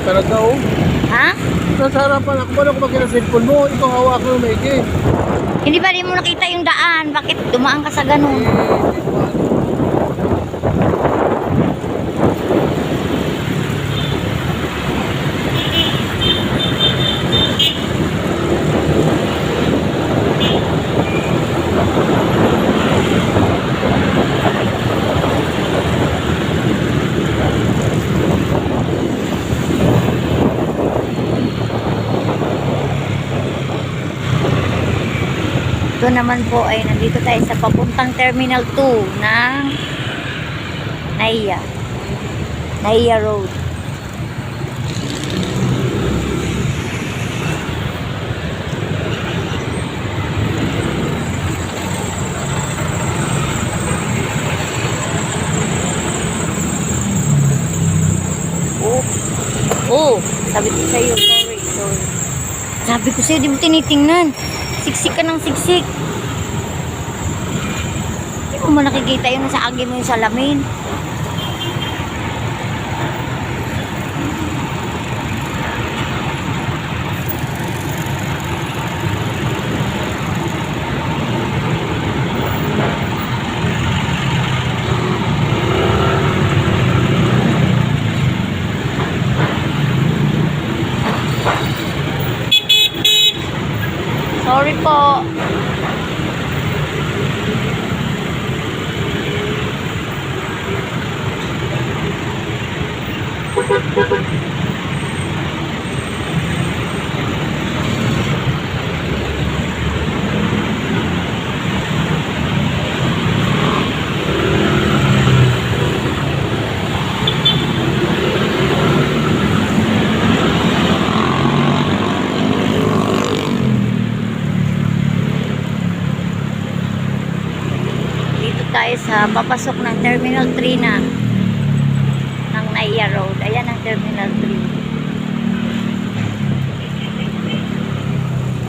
talaga oh. Ha? Nasa harapan ako, paano ko makita sa cellphone mo? Ikaw hawak ko may game. Hindi ba di mo nakita yung daan? Bakit dumaan ka sa ganun? Ito naman po ay nandito tayo sa papuntang Terminal 2 ng Naiya Road. Oh, sabi ko sa'yo, sorry. Sabi ko sa'yo, di mo tinitingnan. Siksik ka ng siksik. Hindi mo nakikita yun sa agi mo yung salamin. Sorry po. Tayo sa papasok ng Terminal 3 na ng Naiya Road. Ayan ang Terminal 3.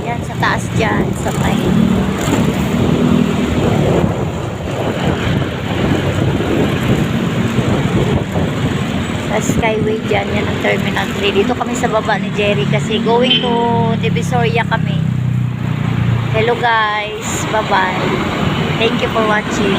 Ayan sa taas dyan sa may sa Skyway dyan. Yan ang Terminal 3. Dito kami sa baba ni Jerry kasi going to Divisoria kami. Hello guys, bye bye. Thank you for watching.